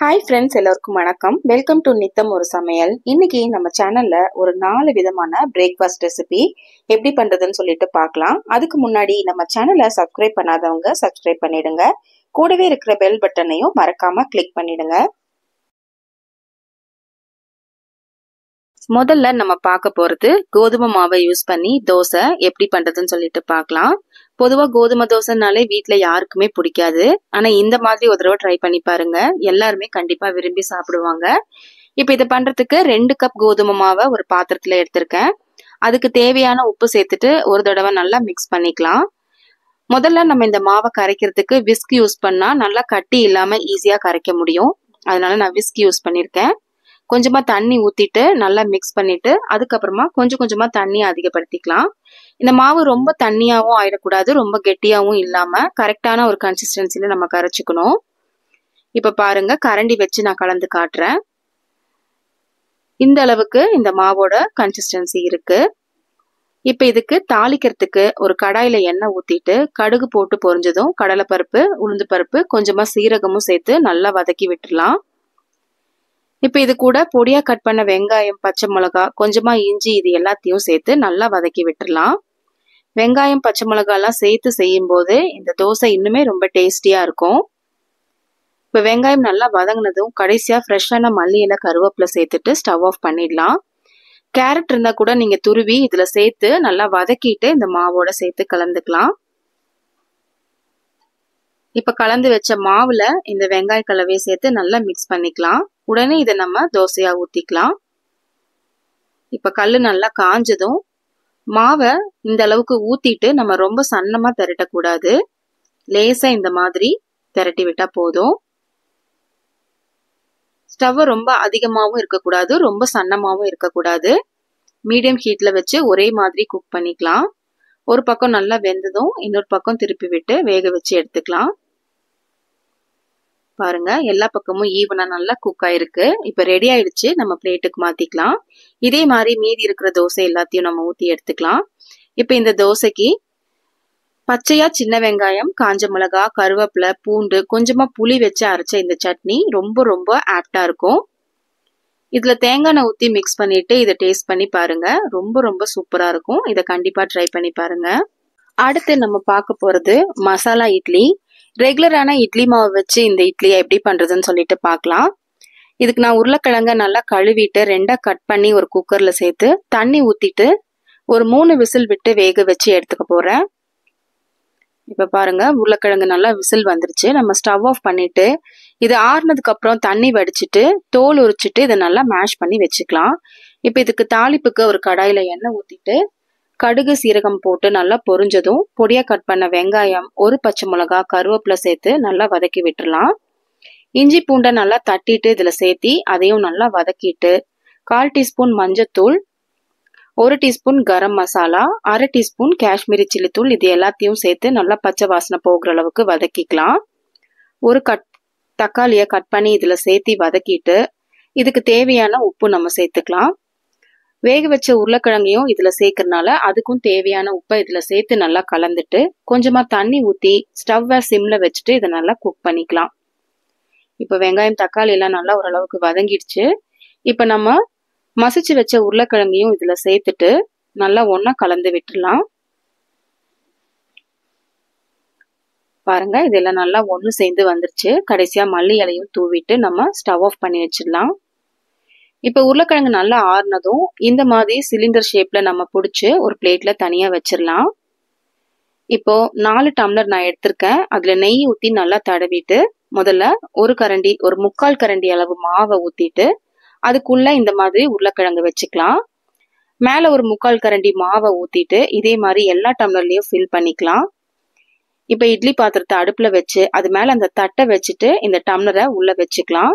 Hi friends, எல்லாருக்கும் வணக்கம். Welcome to நித்தம் ஒரு சமையல். இன்னைக்கு நம்ம சேனல்ல ஒரு 4 விதமான பிரேக்ஃபாஸ்ட் ரெசிபி எப்படி பண்றதுன்னு சொல்லிட்டு பார்க்கலாம். அதுக்கு முன்னாடி நம்ம சேனலை சப்ஸ்கிரைப் பண்ணாதவங்க சப்ஸ்கிரைப் பண்ணிடுங்க. கூடவே இருக்கிற பெல் பட்டனையும் மறக்காம கிளிக் பண்ணிடுங்க. முதல்ல நம்ம பார்க்க போறது கோதுமை மாவை யூஸ் பண்ணி தோசை எப்படி பண்றதுன்னு சொல்லிட்டு பார்க்கலாம். பொதுவா கோதுமை தோசைனாலே வீட்ல யாருக்குமே பிடிக்காது. ஆனா இந்த மாதிரி ஒரு தடவை ட்ரை பண்ணி பாருங்க, எல்லாருமே கண்டிப்பா விரும்பி சாப்பிடுவாங்க. இப்ப இதை பண்றதுக்கு 2 கப் கோதுமை மாவை ஒரு பாத்திரத்துல எடுத்திருக்கேன். அதுக்கு தேவையான உப்பு சேர்த்துட்டு ஒரு தடவை நல்லா மிக்ஸ் பண்ணிக்கலாம். முதல்ல நம்ம இந்த மாவை கரைக்கிறதுக்கு விஸ்க் யூஸ் பண்ணா நல்லா கட்டி இல்லாம ஈஸியா கரைக்க முடியும். அதனால நான் விஸ்க் யூஸ் பண்ணிருக்கேன். கொஞ்சமா தண்ணி ஊத்திட்டு நல்லா மிக்ஸ் பண்ணிட்டு அதுக்கப்புறமா கொஞ்சமா தண்ணி அதிகப்படுத்திக்கலாம். இந்த மாவு ரொம்ப தண்ணியாவும் ஆயிடக்கூடாது, ரொம்ப கெட்டியாவும் இல்லாம கரெக்டான ஒரு கன்சிஸ்டன்சில நம்ம கரைச்சிக்கணும். இப்ப பாருங்க, கரண்டி வச்சு நான் கலந்து காட்டுறேன். இந்த அளவுக்கு இந்த மாவோட கன்சிஸ்டன்சி இருக்கு. இப்ப இதுக்கு தாளிக்கிறதுக்கு ஒரு கடாயில எண்ணெய் ஊத்திட்டு கடுகு போட்டு பொரிஞ்சதும் கடலைப்பருப்பு, உளுந்து பருப்பு, கொஞ்சமா சீரகமும் சேர்த்து நல்லா வதக்கி விட்டுடலாம். இப்ப இது கூட பொடியா கட் பண்ண வெங்காயம், பச்சை மிளகா, கொஞ்சமா இஞ்சி, இது எல்லாத்தையும் சேர்த்து நல்லா வதக்கி விட்டுடலாம். வெங்காயம், பச்சை மிளகா எல்லாம் சேர்த்து செய்யும் போது இந்த தோசை இன்னுமே ரொம்ப டேஸ்டியா இருக்கும். இப்ப வெங்காயம் நல்லா வதங்கினதும் கடைசியா ஃப்ரெஷ்ஷான மல்லி இலை, கருவேப்பிலை சேர்த்துட்டு ஸ்டவ் ஆஃப் பண்ணிடலாம். கேரட் இருந்தா கூட நீங்க துருவி இதுல சேர்த்து நல்லா வதக்கிட்டு இந்த மாவோட சேர்த்து கலந்துக்கலாம். இப்ப கலந்து வச்ச மாவுல இந்த வெங்காய கலவையை சேர்த்து நல்லா மிக்ஸ் பண்ணிக்கலாம். உடனே இதை நம்ம தோசையா ஊத்திக்கலாம். இப்ப கல்லு நல்லா காஞ்சதும் மாவை இந்த அளவுக்கு ஊத்திட்டு நம்ம ரொம்ப சன்னமா திரட்டக்கூடாது, லேசா இந்த மாதிரி திரட்டி விட்டா போதும். ஸ்டவ் ரொம்ப அதிகமாவும் இருக்கக்கூடாது, ரொம்ப சன்னமாவும் இருக்கக்கூடாது. மீடியம் ஹீட்ல வச்சு ஒரே மாதிரி குக் பண்ணிக்கலாம். ஒரு பக்கம் நல்லா வெந்ததும் இன்னொரு பக்கம் திருப்பி விட்டு வேக வச்சு எடுத்துக்கலாம். பாருங்க, எல்லா பக்கமும் ஈவனா நல்லா குக் ஆயிருக்கு. இப்ப ரெடி ஆயிடுச்சு, நம்ம பிளேட்டுக்கு மாத்திக்கலாம். இதே மாதிரி மீதி இருக்கிற தோசை எல்லாத்தையும் நம்ம ஊத்தி எடுத்துக்கலாம். இப்ப இந்த தோசைக்கு பச்சையா சின்ன வெங்காயம், காஞ்ச மிளகா, கருவேப்பிலை, பூண்டு, கொஞ்சமா புளி வச்சு அரைச்ச இந்த சட்னி ரொம்ப ஆப்டா இருக்கும். இதுல தேங்காய் எண்ணெய் ஊத்தி மிக்ஸ் பண்ணிட்டு இதை டேஸ்ட் பண்ணி பாருங்க, ரொம்ப சூப்பரா இருக்கும். இதை கண்டிப்பா ட்ரை பண்ணி பாருங்க. அடுத்து நம்ம பார்க்க போறது மசாலா இட்லி. ரெகுலரான இட்லி மாவு வச்சு இந்த இட்லியை எப்படி பண்றதுன்னு சொல்லிட்டு பார்க்கலாம். இதுக்கு நான் உருளைக்கிழங்க நல்லா கழுவிட்டு 2ஆ கட் பண்ணி ஒரு குக்கர்ல சேர்த்து தண்ணி ஊத்திட்டு ஒரு 3 விசில் விட்டு வேக வச்சு எடுத்துக்க போறேன். இப்ப பாருங்க, உருளைக்கிழங்கு நல்லா விசில் வந்துருச்சு. நம்ம ஸ்டவ் ஆஃப் பண்ணிட்டு இது ஆறுனதுக்கு அப்புறம் தண்ணி வடிச்சிட்டு தோல் உரிச்சிட்டு இதை நல்லா மேஷ் பண்ணி வச்சுக்கலாம். இப்ப இதுக்கு தாளிப்புக்கு ஒரு கடாயில எண்ணெய் ஊத்திட்டு கடுகு, சீரகம் போட்டு நல்லா பொரிஞ்சதும் பொடியா கட் பண்ண வெங்காயம், ஒரு பச்சை மிளகா, கருவேப்பிலை சேர்த்து நல்லா வதக்கி விட்டுறலாம். இஞ்சி பூண்டை நல்லா தட்டிட்டு இதுல சேர்த்தி அதையும் நல்லா வதக்கிட்டு 1/4 டீஸ்பூன் மஞ்சத்தூள், 1 teaspoon garam masala, 1/2 teaspoon Kashmiri chilli தூள், இது எல்லாத்தையும் சேர்த்து நல்லா பச்சை வாசனை போகிற அளவுக்கு வதக்கிக்கலாம். ஒரு தக்காளியை கட் பண்ணி இதுல சேர்த்தி வதக்கிட்டு இதுக்கு தேவையான உப்பு நம்ம சேர்த்துக்கலாம். வேக வச்ச உருளைக்கிழங்கையும் இதுல சேர்க்கறதுனால அதுக்கும் தேவையான உப்பை இதுல சேர்த்து நல்லா கலந்துட்டு கொஞ்சமா தண்ணி ஊத்தி ஸ்டவ்வை சிம்ல வச்சுட்டு இதை நல்லா குக் பண்ணிக்கலாம். இப்ப வெங்காயம், தக்காளி எல்லாம் நல்லா ஓரளவுக்கு வதங்கிடுச்சு. இப்ப நம்ம மசிச்சு வச்ச உருளைக்கிழங்கையும் இதுல சேர்த்துட்டு நல்லா ஒண்ணா கலந்து விட்டுடலாம். பாருங்க, இதெல்லாம் நல்லா ஒண்ணு சேர்ந்து வந்துருச்சு. கடைசியா மல்லி இலையும் தூவிட்டு நம்ம ஸ்டவ் ஆஃப் பண்ணி வச்சிடலாம். இப்ப உருளைக்கிழங்கு நல்லா ஆறுனதும் இந்த மாதிரி சிலிண்டர் ஷேப்ல நம்ம பிடிச்சு ஒரு பிளேட்ல தனியா வச்சிடலாம். இப்போ 4 டம்ளர் நான் எடுத்திருக்கேன். அதுல நெய் ஊத்தி நல்லா தடவிட்டு முதல்ல ஒரு 3/4 கரண்டி அளவு மாவை ஊத்திட்டு அதுக்குள்ள இந்த மாதிரி உருளைக்கிழங்கு வச்சுக்கலாம். மேல ஒரு 3/4 கரண்டி மாவை ஊத்திட்டு இதே மாதிரி எல்லா டம்ளர்லயும் ஃபில் பண்ணிக்கலாம். இப்ப இட்லி பாத்திரத்தை அடுப்புல வச்சு அது மேல அந்த தட்டை வச்சுட்டு இந்த டம்ளரை உள்ள வச்சுக்கலாம்.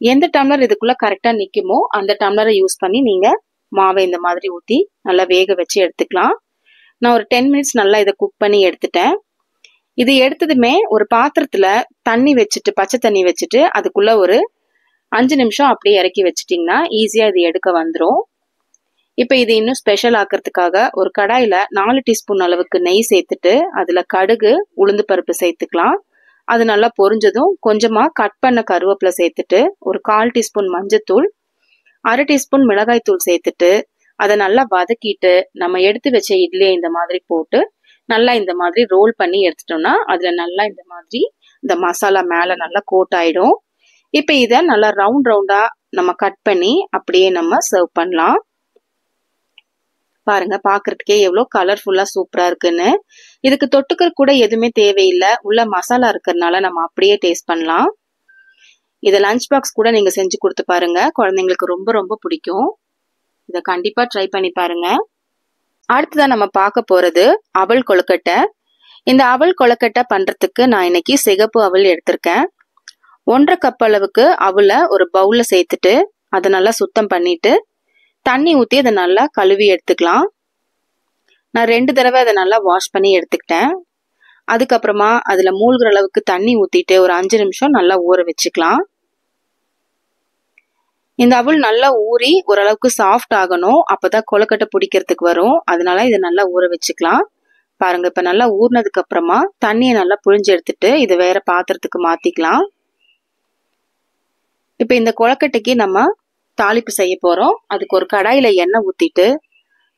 எந்த டம்ளர் இதுக்குள்ள கரெக்டா நிக்குமோ அந்த டம்ளரை யூஸ் பண்ணி நீங்க மாவை இந்த மாதிரி ஊத்தி நல்லா வேக வச்சு எடுத்துக்கலாம். நான் ஒரு 10 மினிட்ஸ் நல்லா இதை குக் பண்ணி எடுத்துட்டேன். இது எடுத்ததுமே ஒரு பாத்திரத்துல தண்ணி வச்சுட்டு, பச்சை தண்ணி வச்சுட்டு அதுக்குள்ள ஒரு 5 நிமிஷம் அப்படியே இறக்கி வச்சுட்டீங்கன்னா ஈஸியா இது எடுக்க வந்துடும். இப்ப இது இன்னும் ஸ்பெஷல் ஆக்கிறதுக்காக ஒரு கடாயில 4 டீஸ்பூன் அளவுக்கு நெய் சேர்த்துட்டு அதுல கடுகு, உளுந்து பருப்பு சேர்த்துக்கலாம். அது நல்லா பொரிஞ்சதும் கொஞ்சமா கட் பண்ண கருவேப்பிலை சேர்த்துட்டு ஒரு 1/4 டீஸ்பூன் மஞ்சத்தூள், 1/2 டீஸ்பூன் மிளகாய் தூள் சேர்த்துட்டு அதை நல்லா வதக்கிட்டு நம்ம எடுத்து வச்ச இட்லியை இந்த மாதிரி போட்டு நல்லா இந்த மாதிரி ரோல் பண்ணி எடுத்துட்டோம்னா அதுல நல்லா இந்த மாதிரி இந்த மசாலா மேல நல்லா கோட் ஆயிடும். இப்ப இதை நல்லா ரவுண்ட் ரவுண்டா நம்ம கட் பண்ணி அப்படியே நம்ம சர்வ் பண்ணலாம். பாருங்க, பாக்குறதுக்கே எவ்வளவு கலர்ஃபுல்லா சூப்பரா இருக்குன்னு. இதுக்கு தொட்டுக்க கூட எதுவுமே தேவையில்லை, உள்ள மசாலா இருக்கிறதுனால நம்ம அப்படியே டேஸ்ட் பண்ணலாம். இதை லஞ்ச் பாக்ஸ் கூட நீங்க செஞ்சு கொடுத்து பாருங்க, குழந்தைங்களுக்கு ரொம்ப ரொம்ப பிடிக்கும். இதை கண்டிப்பா ட்ரை பண்ணி பாருங்க. அடுத்ததான் நம்ம பார்க்க போறது அவல் கொழுக்கட்டை. இந்த அவல் கொழுக்கட்டை பண்றதுக்கு நான் இன்னைக்கு சிகப்பு அவல் எடுத்திருக்கேன். 1/2 கப் அளவுக்கு அவலை ஒரு பவுல்ல சேர்த்துட்டு அதை நல்லா சுத்தம் பண்ணிட்டு தண்ணி ஊத்தி அதை நல்லா கழுவி எடுத்துக்கலாம். நான் 2 தடவை அதை நல்லா வாஷ் பண்ணி எடுத்துக்கிட்டேன். அதுக்கப்புறமா அதுல மூழ்கிற அளவுக்கு தண்ணி ஊத்திட்டு ஒரு 5 நிமிஷம் நல்லா ஊற வச்சுக்கலாம். இந்த அவல் நல்லா ஊறி ஓரளவுக்கு சாஃப்ட் ஆகணும், அப்பதான் கொழுக்கட்டை பிடிக்கிறதுக்கு வரும். அதனால இதை நல்லா ஊற வச்சுக்கலாம். பாருங்க, இப்ப நல்லா ஊறினதுக்கு அப்புறமா தண்ணியை நல்லா புழிஞ்சு எடுத்துட்டு இதை வேற பாத்திரத்துக்கு மாத்திக்கலாம். இப்ப இந்த கொழுக்கட்டைக்கு நம்ம தாளிப்பு செய்ய போறோம். அதுக்கு ஒரு கடாயில எண்ணெய் ஊத்திட்டு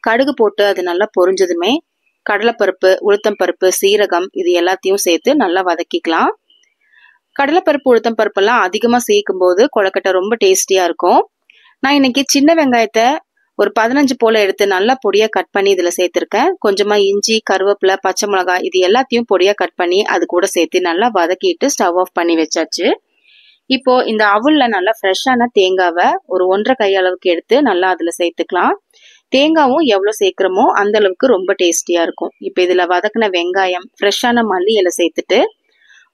கடுகு போட்டு அது நல்லா பொரிஞ்சதுமே கடலைப்பருப்பு, உளுத்தம் பருப்பு, சீரகம் இது எல்லாத்தையும் சேர்த்து நல்லா வதக்கிக்கலாம். கடலைப்பருப்பு, உளுத்தம் பருப்பு எல்லாம் அதிகமா சேர்க்கும் போது கொழுக்கட்டை ரொம்ப டேஸ்டியா இருக்கும். நான் இன்னைக்கு சின்ன வெங்காயத்தை ஒரு 15 போல எடுத்து நல்லா பொடியா கட் பண்ணி இதுல சேர்த்திருக்கேன். கொஞ்சமா இஞ்சி, கருவேப்பிலை, பச்சை மிளகாய் இது எல்லாத்தையும் பொடியா கட் பண்ணி அது கூட சேர்த்து நல்லா வதக்கிட்டு ஸ்டவ் ஆஃப் பண்ணி வச்சாச்சு. இப்போ இந்த அவல்ல நல்லா ஃப்ரெஷ்ஷான தேங்காவை ஒரு 1/2 கை அளவுக்கு எடுத்து நல்லா அதுல சேர்த்துக்கலாம். தேங்காவும் எவ்வளவு சேர்க்கிறோமோ அந்த அளவுக்கு ரொம்ப டேஸ்டியா இருக்கும். இப்ப இதுல வதக்கின வெங்காயம், ஃப்ரெஷ்ஷான மல்லி இலை சேர்த்துட்டு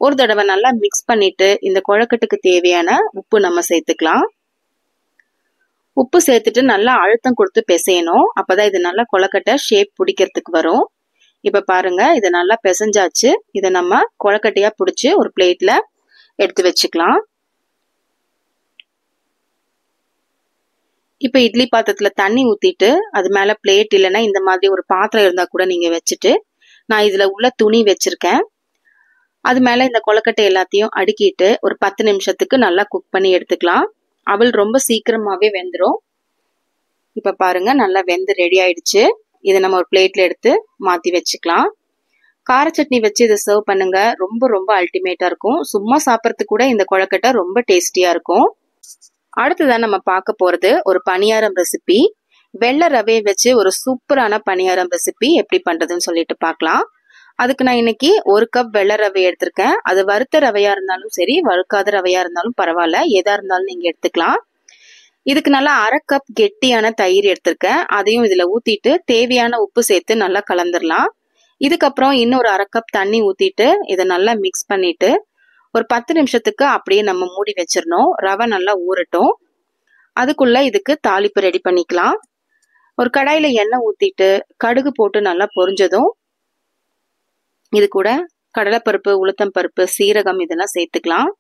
ஒரு தடவை நல்லா மிக்ஸ் பண்ணிட்டு இந்த கொழுக்கட்டுக்கு தேவையான உப்பு நம்ம சேர்த்துக்கலாம். உப்பு சேர்த்துட்டு நல்லா அழுத்தம் கொடுத்து பிசையணும், அப்பதான் இது நல்லா கொழுக்கட்டை ஷேப் பிடிக்கிறதுக்கு வரும். இப்ப பாருங்க, இதை நல்லா பிசைஞ்சாச்சு. இதை நம்ம கொழுக்கட்டையா பிடிச்சு ஒரு பிளேட்ல எடுத்து வச்சுக்கலாம். இப்ப இட்லி பாத்திரத்துல தண்ணி ஊத்திட்டு அது மேல பிளேட் இல்லைன்னா இந்த மாதிரி ஒரு பாத்திரம் இருந்தா கூட நீங்க வச்சுட்டு நான் இதுல உள்ள துணி வச்சிருக்கேன். அது மேல இந்த கொழுக்கட்டை எல்லாத்தையும் அடுக்கிட்டு ஒரு 10 நிமிஷத்துக்கு நல்லா குக் பண்ணி எடுத்துக்கலாம். அவல் ரொம்ப சீக்கிரமாவே வெந்துடும். இப்ப பாருங்க, நல்லா வெந்து ரெடி ஆயிடுச்சு. இதை நம்ம ஒரு பிளேட்ல எடுத்து மாத்தி வச்சுக்கலாம். கார சட்னி வச்சு இதை சர்வ் பண்ணுங்க, ரொம்ப ரொம்ப அல்டிமேட்டா இருக்கும். சும்மா சாப்பிட்றதுக்கு கூட இந்த கொழுக்கட்டை ரொம்ப டேஸ்டியா இருக்கும். அடுத்ததான் நம்ம பார்க்க போறது ஒரு பணியாரம் ரெசிபி. வெள்ளை ரவையை வச்சு ஒரு சூப்பரான பணியாரம் ரெசிபி எப்படி பண்றதுன்னு சொல்லிட்டு பார்க்கலாம். அதுக்கு நான் இன்னைக்கு 1 கப் வெள்ளை ரவை எடுத்திருக்கேன். அது வறுத்த ரவையா இருந்தாலும் சரி, வறுக்காத ரவையா இருந்தாலும் பரவாயில்ல, எதா இருந்தாலும் நீங்க எடுத்துக்கலாம். இதுக்கு நல்லா 1/2 கப் கெட்டியான தயிர் எடுத்திருக்கேன். அதையும் இதுல ஊத்திட்டு தேவையான உப்பு சேர்த்து நல்லா கலந்துடலாம். இதுக்கப்புறம் இன்னொரு 1/2 கப் தண்ணி ஊத்திட்டு இதை நல்லா மிக்ஸ் பண்ணிட்டு ஒரு 10 நிமிஷத்துக்கு அப்படியே நம்ம மூடி வச்சிடணும். ரவை நல்லா ஊறட்டும். அதுக்குள்ள இதுக்கு தாளிப்பு ரெடி பண்ணிக்கலாம். ஒரு கடாயில எண்ணெய் ஊத்திட்டு கடுகு போட்டு நல்லா பொரிஞ்சதும் இது கூட கடலைப்பருப்பு, உளுத்தம் பருப்பு, சீரகம் இதெல்லாம் சேர்த்துக்கலாம்.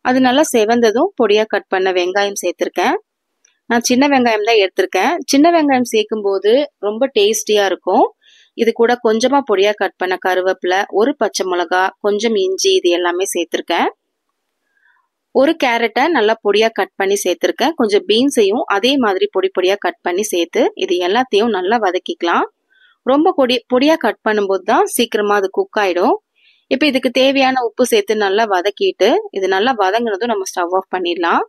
அது நல்லா செவந்ததும் பொடியா கட் பண்ண வெங்காயம் சேர்த்திருக்கேன். நான் சின்ன வெங்காயம் தான் எடுத்திருக்கேன். சின்ன வெங்காயம் சேர்க்கும் போது ரொம்ப டேஸ்டியா இருக்கும். இது கூட கொஞ்சமா பொடியா கட் பண்ண கருவேப்பிலை, ஒரு பச்சை மிளகா, கொஞ்சம் இஞ்சி இது எல்லாமே சேர்த்திருக்கேன். ஒரு கேரட்டை நல்லா பொடியா கட் பண்ணி சேர்த்திருக்கேன். கொஞ்சம் பீன்ஸையும் அதே மாதிரி பொடி பொடியா கட் பண்ணி சேர்த்து இது எல்லாத்தையும் நல்லா வதக்கிக்கலாம். ரொம்ப பொடியா கட் பண்ணும்போது தான் சீக்கிரமா அது குக் ஆயிடும். இப்ப இதுக்கு தேவையான உப்பு சேர்த்து நல்லா வதக்கிட்டு இது நல்லா வதங்கினதும் நம்ம ஸ்டவ் ஆஃப் பண்ணிடலாம்.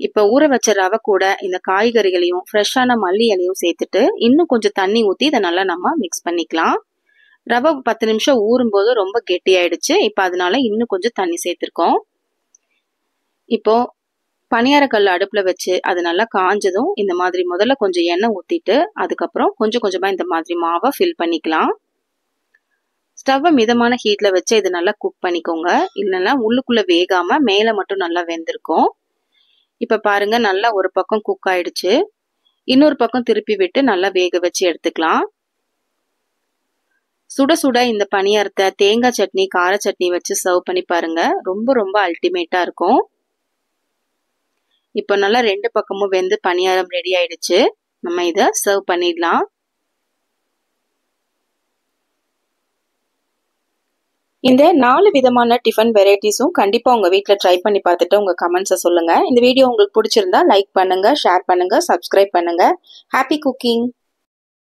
இப்ப ஊற வச்ச ரவை கூட இந்த காய்கறிகளையும் ஃப்ரெஷ்ஷான மல்லி இலையும் சேர்த்துட்டு இன்னும் கொஞ்சம் தண்ணி ஊத்தி இதை நல்லா நம்ம மிக்ஸ் பண்ணிக்கலாம். ரவை 10 நிமிஷம் ஊறும் போது ரொம்ப கெட்டி ஆயிடுச்சு. இப்ப அதனால இன்னும் கொஞ்சம் தண்ணி சேர்த்திருக்கோம். இப்போ பணியாரக்கல் அடுப்புல வச்சு அது நல்லா காஞ்சதும் இந்த மாதிரி முதல்ல கொஞ்சம் எண்ணெய் ஊத்திட்டு அதுக்கப்புறம் கொஞ்சம் கொஞ்சமா இந்த மாதிரி மாவை ஃபில் பண்ணிக்கலாம். ஸ்டவ்வை மிதமான ஹீட்ல வச்சு இது நல்லா குக் பண்ணிக்கோங்க, இல்லைன்னா உள்ளுக்குள்ள வேகாம மேல மட்டும் நல்லா வெந்திருக்கும். இப்ப பாருங்க, நல்லா ஒரு பக்கம் குக் ஆயிடுச்சு. இன்னொரு பக்கம் திருப்பி விட்டு நல்லா வேக வச்சு எடுத்துக்கலாம். சுட சுட இந்த பணியாரத்தை தேங்காய் சட்னி, கார சட்னி வச்சு சர்வ் பண்ணி பாருங்க, ரொம்ப ரொம்ப அல்டிமேட்டா இருக்கும். இப்போ நல்லா 2 பக்கமும் வெந்து பணியாரம் ரெடி ஆயிடுச்சு. நம்ம இதை சர்வ் பண்ணிடலாம். இந்த 4 விதமான டிஃபன் வெரைட்டிஸும் கண்டிப்பா உங்க வீட்ல ட்ரை பண்ணி பார்த்துட்டு உங்க கமெண்ட்ஸை சொல்லுங்க. இந்த வீடியோ உங்களுக்கு பிடிச்சிருந்தா லைக் பண்ணுங்க, ஷேர் பண்ணுங்க, சப்ஸ்கிரைப் பண்ணுங்க. Happy cooking!